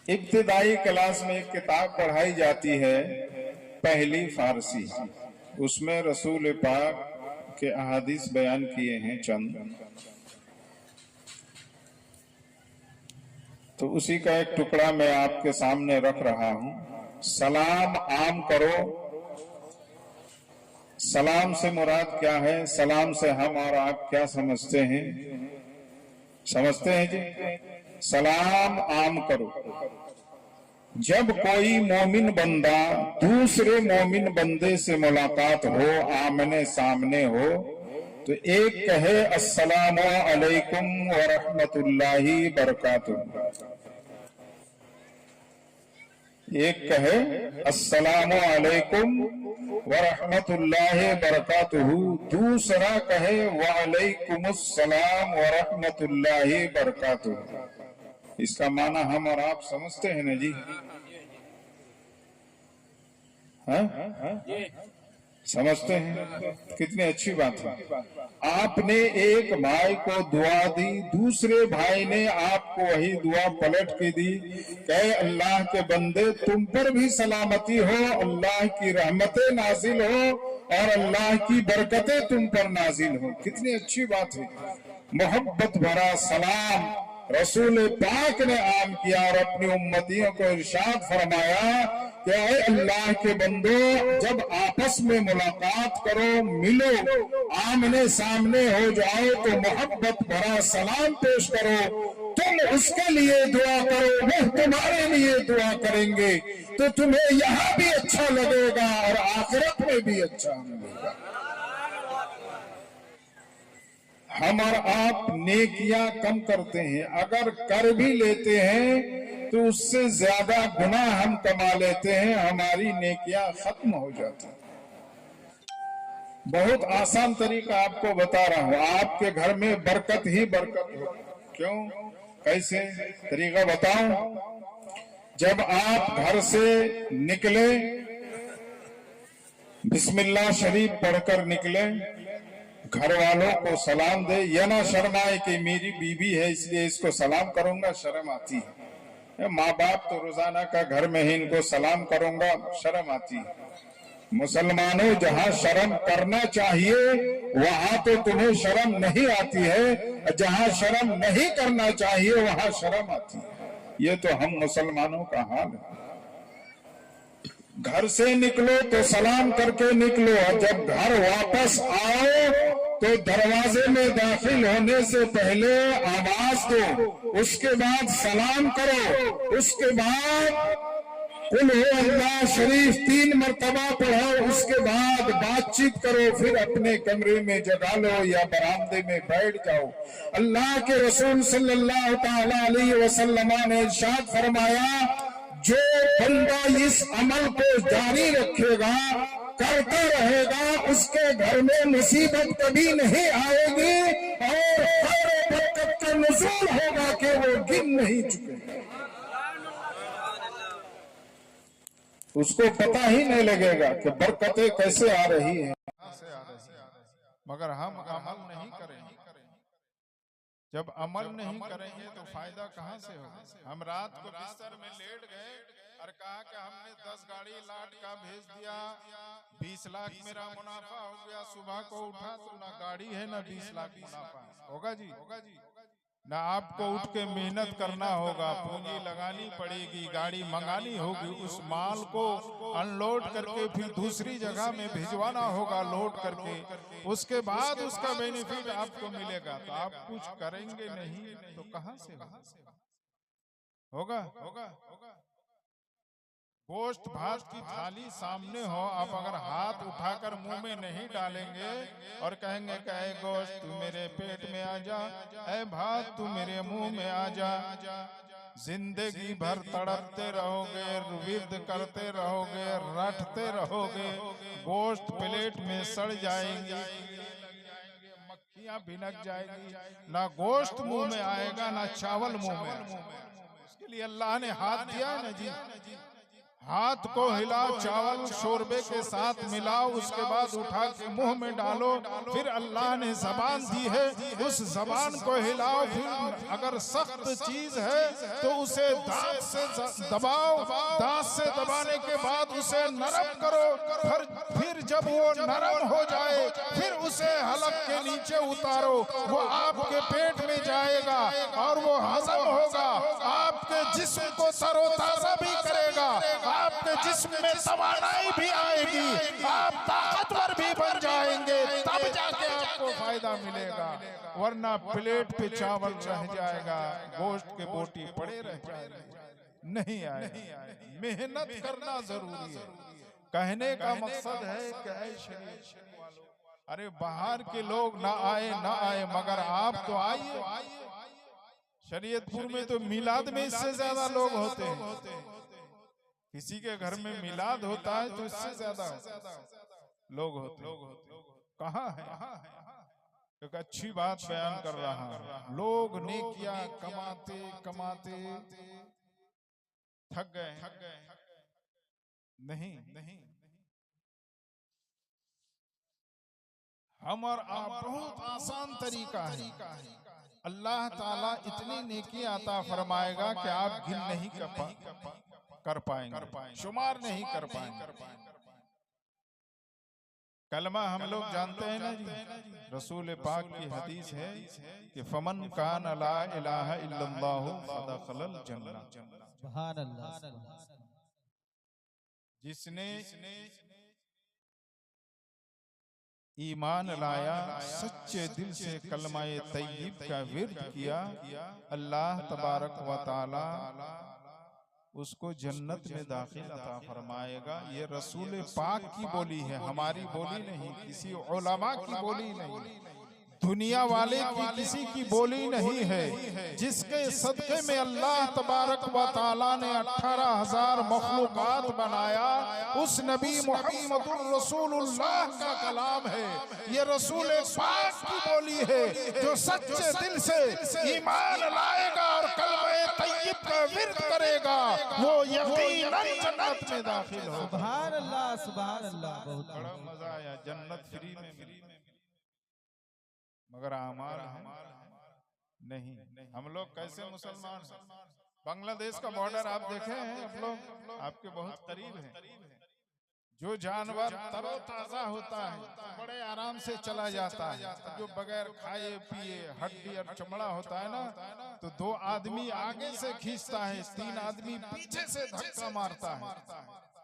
इब्तिदाई class में एक किताब पढ़ाई जाती है, पहली फारसी। उसमें रसूल पाक के अहादीस बयान किए हैं चंद, तो उसी का एक टुकड़ा मैं आपके सामने रख रहा हूं। सलाम आम करो। सलाम से मुराद क्या है? सलाम से हम और आप क्या समझते हैं? समझते हैं जी, सलाम आम करो। जब कोई मोमिन बंदा दूसरे मोमिन बंदे से मुलाकात हो, आमने सामने हो, तो एक कहे अस्सलामु अलैकुम व रहमतुल्लाहि बरकातुहू, एक कहे अस्सलामु अलैकुम व रहमतुल्लाहि बरकातुहू, दूसरा कहे व अलैकुमुस्सलाम व रहमतुल्लाहि बरकातुहू। इसका माना हम और आप समझते हैं ना जी? समझते हैं? कितनी अच्छी बात है। आपने एक भाई को दुआ दी, दूसरे भाई ने आपको वही दुआ पलट के दी। कहे अल्लाह के बंदे तुम पर भी सलामती हो, अल्लाह की रहमतें नाजिल हो और अल्लाह की बरकतें तुम पर नाजिल हो। कितनी अच्छी बात है। मोहब्बत भरा सलाम रसूल पाक ने आम किया और अपनी उम्मतियों को इरशाद फरमाया कि ऐ अल्लाह के बंदो, जब आपस में मुलाकात करो, मिलो, आमने सामने हो जाओ, तो मोहब्बत भरा सलाम पेश करो। तुम उसके लिए दुआ करो, वह तुम्हारे लिए दुआ करेंगे, तो तुम्हें यहाँ भी अच्छा लगेगा और आखिरत में भी अच्छा मिलेगा। हम और आप नेकियां कम करते हैं, अगर कर भी लेते हैं तो उससे ज्यादा गुनाह हम कमा लेते हैं, हमारी नेकियां खत्म हो जाती हैं। बहुत आसान तरीका आपको बता रहा हूं, आपके घर में बरकत ही बरकत हो। क्यों? कैसे? तरीका बताऊं। जब आप घर से निकले, बिस्मिल्लाह शरीफ पढ़कर निकले, घर वालों को सलाम दे, यह ना शर्माए कि मेरी बीवी है इसलिए इसको सलाम करूंगा, शर्म आती है। माँ बाप तो रोजाना का घर में ही इनको सलाम करूंगा, शर्म आती है। मुसलमानों, जहाँ शर्म करना चाहिए वहां तो तुम्हें शर्म नहीं आती है, जहाँ शर्म नहीं करना चाहिए वहां शर्म आती है। ये तो हम मुसलमानों का हाल है। घर से निकलो तो सलाम करके निकलो, और जब घर वापस आओ तो दरवाजे में दाखिल होने से पहले आवाज दो, उसके बाद सलाम करो, उसके बाद कुल हो अल्लाह शरीफ 3 मरतबा पढ़ो, उसके बाद बातचीत करो, फिर अपने कमरे में जगा लो या बरामदे में बैठ जाओ। अल्लाह के रसूल सल्लल्लाहु तआला अलैहि वसल्लम ने इरशाद फरमाया, जो बंदा इस अमल को जारी रखेगा, करता रहेगा, उसके घर में मुसीबत कभी नहीं आएगी और खैर बरकत का नुज़ूल होगा कि वो गिन नहीं चुके, उसको पता ही नहीं लगेगा कि बरकतें कैसे आ रही हैं। मगर हम अमल नहीं करेंगे। जब अमल नहीं करेंगे तो फायदा कहाँ से होगा? हम रात को बिस्तर में लेट गए और कहा कि हमने 10 गाड़ी लाट का भेज दिया, 20 लाख मेरा मुनाफा हो गया। सुबह को उठा तो ना गाड़ी है ना 20 लाख मुनाफा होगा जी। ना आपको उठ के मेहनत करना होगा, पूंजी लगानी पड़ेगी, गाड़ी मंगानी होगी, उस माल को अनलोड करके फिर दूसरी जगह में भिजवाना होगा लोड करके, उसके बाद उसका बेनिफिट आपको मिलेगा। तो आप कुछ करेंगे नहीं तो कहां से होगा? गोश्त भात की थाली सामने हो, आप अगर हाथ उठाकर मुंह में नहीं डालेंगे और कहेंगे कि ऐ गोश्त तू मेरे पेट में आ जा, ऐ भात तू मेरे मुंह में आ जा, जिंदगी भर तड़पते रहोगे, विरद करते रहोगे, रटते रहोगे, गोश्त प्लेट में सड़ जाएंगे, मक्खियां भिनक जाएगी, ना गोश्त मुंह में आएगा ना चावल मुंह में। उसके लिए अल्लाह ने हाथ दिया है ना जी, हाथ को हिलाओ, चावल शोरबे के साथ मिलाओ, उसके बाद उठा के मुंह में डालो। फिर अल्लाह ने जबान दी है, उस जबान को हिलाओ। फिर अगर सख्त चीज है तो उसे दांत से दबाओ, दांत से दबाने के बाद उसे नरम करो। फिर जब वो नरम हो जाए फिर उसे हलक के नीचे उतारो, वो आपके पेट में जाएगा और वो हजम होगा, आपके जिस्म को तरोताजा भी करेगा, आपके जिस्म में तवानाई भी आएगी, आप ताकतवर भी बन जाएंगे, तब जाके आपको फायदा मिलेगा। वरना प्लेट पे चावल रह जाएगा, गोश्त के बोटी पड़े रह जाएंगे, नहीं आए। मेहनत करना जरूरी है। कहने का मकसद है कि ऐ शरीयत वालों, अरे बाहर के लोग ना आए मगर आप तो आइए। शरीयतपुर में तो मिलाद में इससे ज्यादा लोग होते हैं। किसी के घर में मिलाद होता है तो इससे ज्यादा लोग होते हैं। कहाँ है? एक अच्छी बात बयान कर रहा हूं। लोग नेकियां कमाते कमाते थक गए। नहीं, हम और आप बहुत आसान तरीका है। अल्लाह ताला इतनी नेकी अता फरमाएगा कि आप गिन नहीं कर पाएंगे, शुमार नहीं कर पाएंगे। कलमा हम लोग जानते हैं ना जी, रसूल पाक की हदीस है कि फमन कान ला इलाहा इल्लल्लाहु फदखलल जन्नह। सुभान अल्लाह। जिसने ईमान लाया, सच्चे दिल से कलमाए तय्यब का विर्द किया, अल्लाह तबारक व तआला उसको जन्नत में दाखिल अता फरमाएगा। ये रसूल पाक की बोली है, हमारी बोली नहीं, किसी उलमा की बोली नहीं, दुनिया वाले की किसी की बोली नहीं है। जिसके सदक़े में अल्लाह तबारक व तआला ने 18,000 मखलूक़ात बनाया, उस नबी मुहम्मदुर रसूलुल्लाह का कलाम है। ये रसूल पाक की बोली है। जो सच्चे दिल से ईमान लाएगा और कलमे तय्यब का विर्द करेगा, वो यकीनन जन्नत में दाखिल होगा। सुभान अल्लाह, सुभान अल्लाह। बहुत बड़ा मजा आया, जन्नत फ्री में मिली, मगर अमाल नहीं। हम लोग कैसे मुसलमान हैं? बांग्लादेश का बॉर्डर आप देखे हैं? आप लोग आपके बहुत करीब हैं। जो जानवर तरोताजा होता है बड़े आराम से चला जाता है, जो बगैर खाए पिए हड्डी और चमड़ा होता है ना, तो 2 आदमी आगे से खींचता है, 3 आदमी पीछे से धक्का मारता है।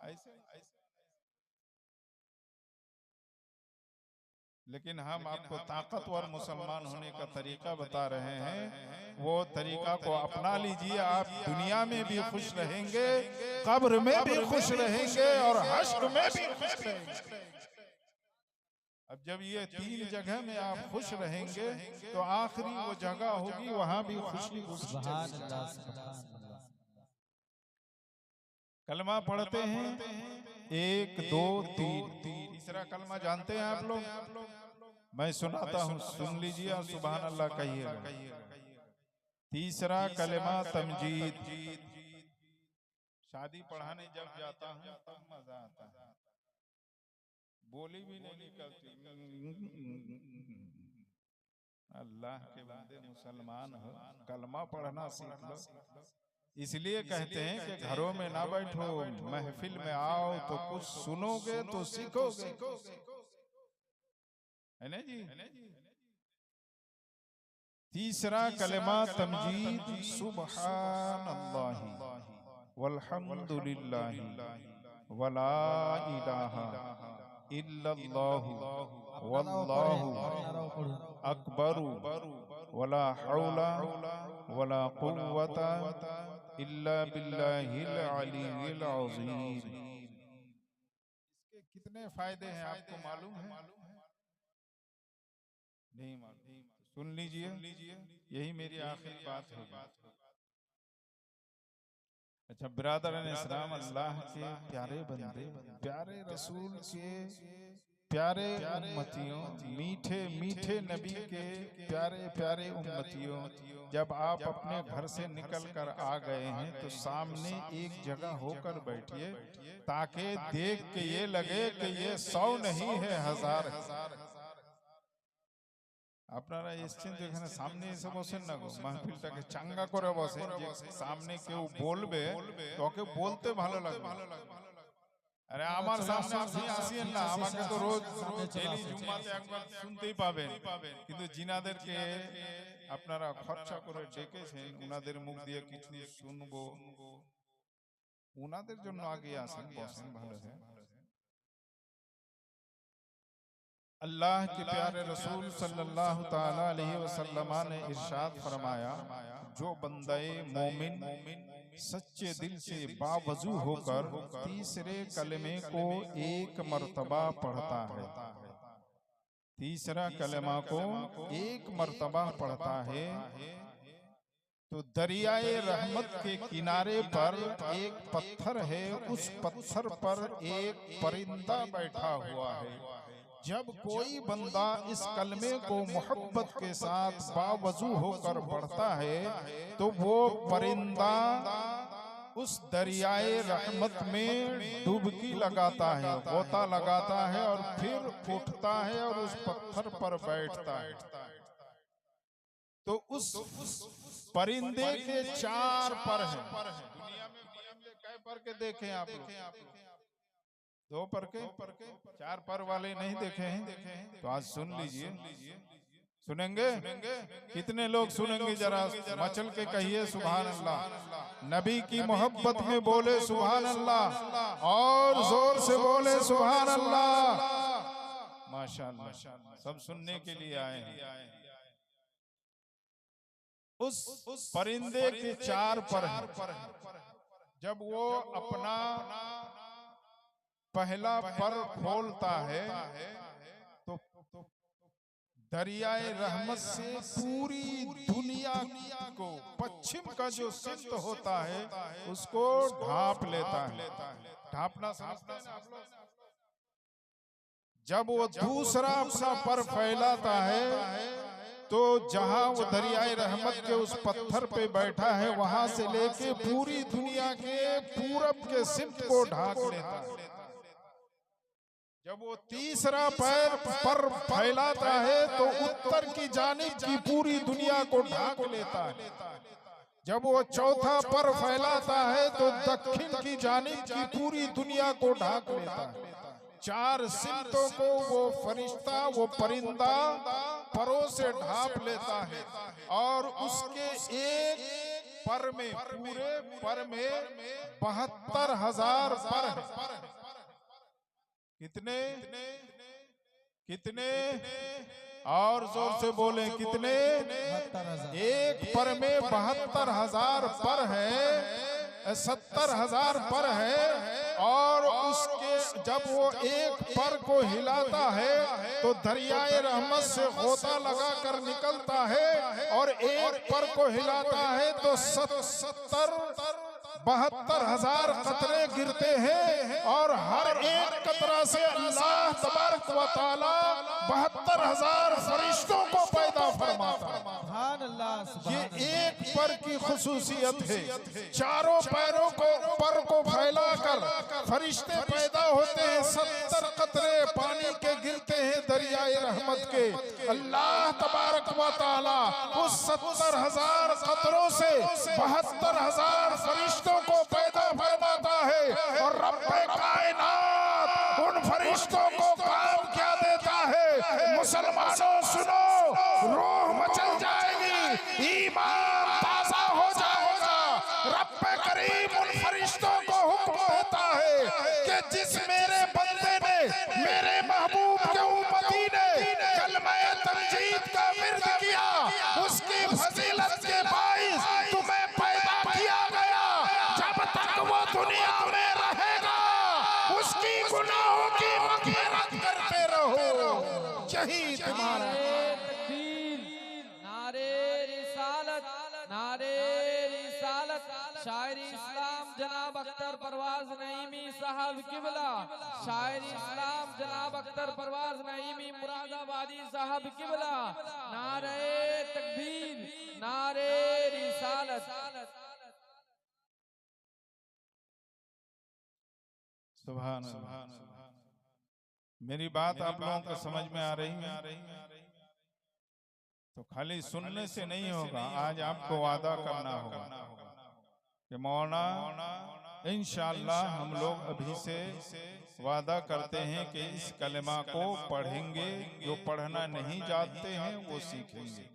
ऐसे लेकिन हम आपको ताकतवर मुसलमान होने का तरीका बता रहे हैं। वो तरीका को अपना लीजिए, आप दुनिया में भी खुश रहेंगे, कब्र में भी खुश रहेंगे और हश्र में भी खुश रहेंगे। अब जब ये 3 जगह में आप खुश रहेंगे तो आखिरी वो जगह होगी, वहां भी खुशी। सुभान अल्लाह, सुभान अल्लाह। कलमा पढ़ते हैं 1 2 3। तीसरा कलमा जानते हैं आप लोग? मैं सुनाता हूँ, सुन लीजिए और सुभान अल्लाह कहिएगा। तीसरा कलमा तमजीद। शादी पढ़ाने जब जाता हूँ तब मजा आता है, बोली भी नहीं निकलती। अल्लाह के बंदे मुसलमान हो, कलमा पढ़ना सीख लो। इसलिए कहते हैं कि घरों में ना बैठो, महफिल में आओ तो कुछ सुनोगे तो सीखोगे, है ना जी। तीसरा कलमा तमजीद, सुब्हानल्लाहि वल्हम्दुलिल्लाहि वला इलाहा इल्लल्लाहु वल्लाहु अकबरु वला हौला वला कुव्वता इल्ला बिल्लाहिल अलीय्यिल अज़ीम। इसके कितने फायदे हैं आपको मालूम है? नहीं मालूम? सुन लीजिए, यही मेरी आखिरी बात होगी। अच्छा बिरादरान इस्लाम, अल्लाह के प्यारे बंदे, प्यारे रसूल के प्यारे उम्मतियों, मीठे मीठे नबी के प्यारे प्यारे उम्मतियों, जब आप अपने घर से निकलकर आ गए हैं तो सामने एक जगह होकर बैठिए ताकि देख के ये लगे कि ये 100 नहीं है 1000। আপনারা এসেছেন তো এখানে সামনে এসে বসেন না গো, মাহফিলটাকে চাঙ্গা করে বসেন, যে সামনে কেউ বলবে তোকে বলতে ভালো লাগবে। আরে আমার সামনে আপনি আসেন না, আমাকে তো রোজ ডেইলি জুম্মাতে একবার শুনতেই পাবেন, কিন্তু জিনাদেরকে আপনারা খরচা করে ডেকেছেন, উনাদের মুখ দিয়ে কিছু শুনবো, উনাদের জন্য আগে আসেন, বসেন ভালো है। अल्लाह के प्यारे रसूल सल्लल्लाहु ताला अलैहि वसल्लम ने इरशाद फरमाया, जो बंदे मोमिन सच्चे दिल से बावजू होकर तीसरे कलमे को एक मर्तबा पढ़ता है, तीसरा कलमा को एक मर्तबा पढ़ता है, तो दरियाए रहमत के किनारे पर एक पत्थर है, उस पत्थर पर एक परिंदा बैठा हुआ है। जब कोई बंदा इस कलमे को मोहब्बत के साथ बावजू होकर पढ़ता है तो वो परिंदा उस दरियाए रहमत में डुबकी लगाता है, गोता लगाता है और फिर उठता है और उस पत्थर पर बैठता है। तो उस परिंदे के 4 पर हैं। दुनिया में परिंदे कै पर के देखे आप लोग? 2 पर के, 4 पर वाले नहीं देखे हैं, तो आज सुन लीजिए। सुनेंगे? कितने लोग सुनेंगे? जरा मचल के कहिए सुभान अल्लाह। नबी की मोहब्बत में बोले सुभान अल्लाह, और जोर से बोले सुभान अल्लाह। माशाअल्लाह, सब सुनने के लिए आए हैं। उस परिंदे के 4 पर हैं। जब वो अपना पहला पर खोलता है तो दरियाए रहमत से पूरी दुनिया को, पश्चिम का जो सिंध होता है उसको ढांप लेता है। ढांपना समझते हैं आप लोग? जब वो दूसरा अपना पर फैलाता है तो जहां वो दरियाए रहमत के उस पत्थर पे बैठा है वहां से लेके पूरी दुनिया के पूरब के सिंध को ढांक लेता है। जब वो तीसरा पैर पर फैलाता है तो उत्तर की जानिब की पूरी दुनिया को ढांक लेता है। जब वो चौथा पर फैलाता है तो दक्षिण की जानिब की पूरी दुनिया को ढांक लेता है। 4 सिमतों को वो फरिश्ता, वो परिंदा परों से ढांप लेता है और उसके एक पर में, पूरे पर में 72,000 पर है। कितने? कितने? और जोर से बोले कितने? 72,000। एक पर में 72,000 पर है, 70,000 पर है। और उसके जब वो एक पर को हिलाता है तो दरियाए रहमत से गोता लगा कर निकलता है, और एक पर को हिलाता है तो 72,000 कतरे गिरते हैं, और हर एक कतरा से अल्लाह तबारक व तआला 72,000 फरिश्तों को पैदा फरमाता है। सुभान अल्लाह, ये सुभान एक पर की खुसूसियत है। चारों पैरों को पर को फैलाकर फरिश्ते पैदा होते हैं। 70 कतरे पानी के गिरते हैं दरियाए रहमत के। अल्लाह तबारक व तआला उस 70,000 कतरों से 72,000 फरिश्तों को पैदा फरमाता है, और रब्बे कायनात उन फरिश्तों को काम क्या देता है? मुसलमानों सुनो, रूह मचल जाएगी, ईमान ताजा हो जाएगा। रब्बे करीम उन फरिश्तों को हुक्म देता है कि जिस मेरे बंदे ने, मेरे महबूब के उम्मती ने कलमे तमजीद का विर्द किया, उसकी फजीलत के बाइस तुम्हें पैदा किया गया। जब तक वो दुनिया में रहेगा उसकी गुनाहों की मग़फ़िरत करते रहो। यही तुम्हारा नारे रिसालत, नारे रिसालत, शायरी इस्लाम जनाब अख्तर परवाज नईमी साहब किबला, शायर इस्लाम जनाब अख्तर परवाज नईमी मुरादाबादी साहब किबला। नारे तकबीर, नारे रिसालत। सुभान अल्लाह। मेरी बात आप लोगों को समझ में आ रही है? तो खाली सुनने से नहीं होगा, आज आपको वादा करना होगा कि मौलाना इंशाअल्लाह हम लोग अभी से वादा करते हैं कि इस कलमा को पढ़ेंगे, जो पढ़ना नहीं जानते हैं वो सीखेंगे।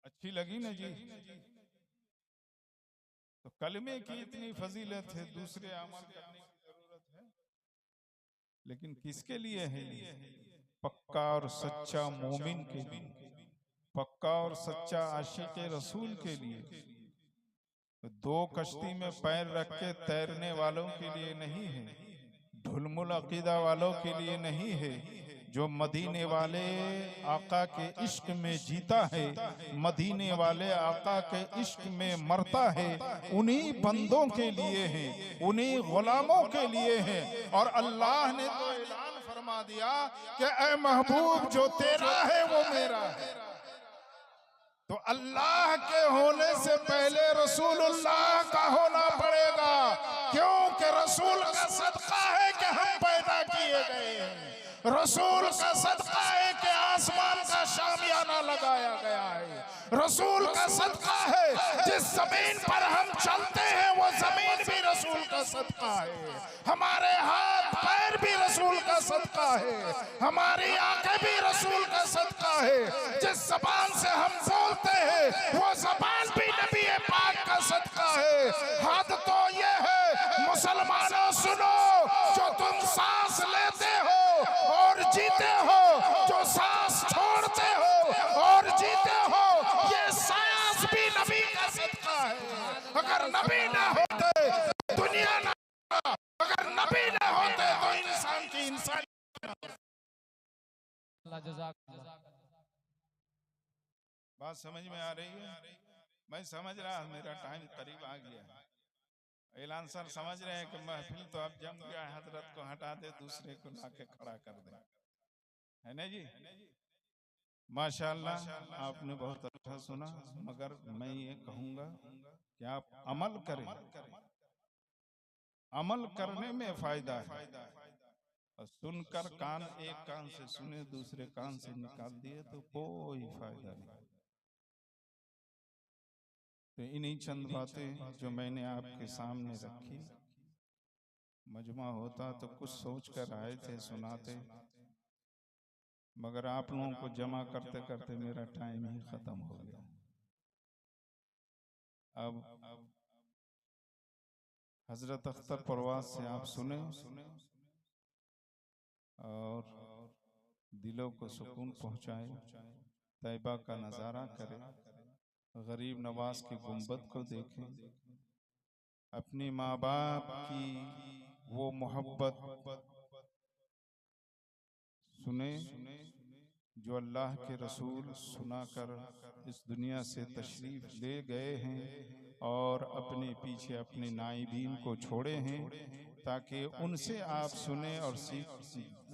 अच्छी लगी ना जी? तो कलमे की इतनी फजीलत है, दूसरे अमल करने की जरूरत है, लेकिन किसके लिए है? पक्का और सच्चा मोमिन के लिए, पक्का और सच्चा आशिक रसूल के लिए। दो कश्ती में पैर रख के तैरने वालों के लिए नहीं है, ढुलमुल अकीदा वालों के लिए नहीं है। जो मदीने वाले आका के इश्क में जीता है, मदीने वाले आका के इश्क में मरता है, उन्हीं बंदों के लिए है, उन्हीं गुलामों के लिए है। और अल्लाह ने तो ऐलान फरमा दिया कि ऐ महबूब जो तेरा है वो मेरा है। तो अल्लाह के होने से पहले रसूलुल्लाह का होना पड़ेगा, क्योंकि रसूल का सदका है कि हम पैदा किए गए हैं, रसूल का सदका है कि आसमान का शामियाना लगाया गया है, रसूल का सदका है जिस जमीन पर हम चलते हैं वो जमीन भी रसूल का सदका है, हमारे हाथ पैर भी रसूल का सदका है, हमारी आंखें भी रसूल का सदका है, जिस जबान से हम बोलते हैं वो जबान भी नबी पाक का सदका है। हद तो ये है मुसलमानों सुनो, जो तुम सांस लेते हो और जीते हो, जो सांस छोड़ते हो और जीते हो, ये सांस भी नबी का सदका है। अगर नबी ना होते दुनिया ना, अगर नबी ना होते तो इंसान की इंसान। बात समझ में आ रही है? मैं समझ रहा, मेरा टाइम करीब आ गया है। ऐलान सर समझ रहे हैं कि महफिल तो अब जम गया है, हजरत को हटा दे, दूसरे को लाके खड़ा कर दे, है ना जी? माशाअल्लाह, आपने बहुत अच्छा सुना, मगर मैं ये कहूंगा कि आप अमल करें, अमल करने में फायदा है। और सुनकर कान, एक कान से सुने दूसरे कान से निकाल दिए तो कोई फायदा नहीं। तो इन्हीं चंद बातें जो मैंने आपके सामने रखी, मजमा होता तो कुछ सोच कर आए थे, सुनाते, मगर आप लोगों को जमा करते करते मेरा टाइम ही खत्म हो गया। अब हजरत अख्तर परवाज से आप सुने और दिलों को सुकून पहुंचाए, तैबा का नज़ारा करें, गरीब नवाज की गुंबद को देखें, अपनी माँ बाप की वो मोहब्बत सुने जो अल्लाह के रसूल सुनाकर इस दुनिया से तशरीफ ले गए हैं और अपने पीछे अपने नाइबीन को छोड़े हैं, ताकि उनसे आप सुने और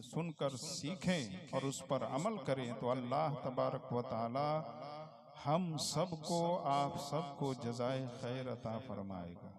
सुनकर सीखें और उस पर अमल करें। तो अल्लाह तबारक व तआला हम सबको, आप सबको जज़ाए खैर अता फरमाएगा।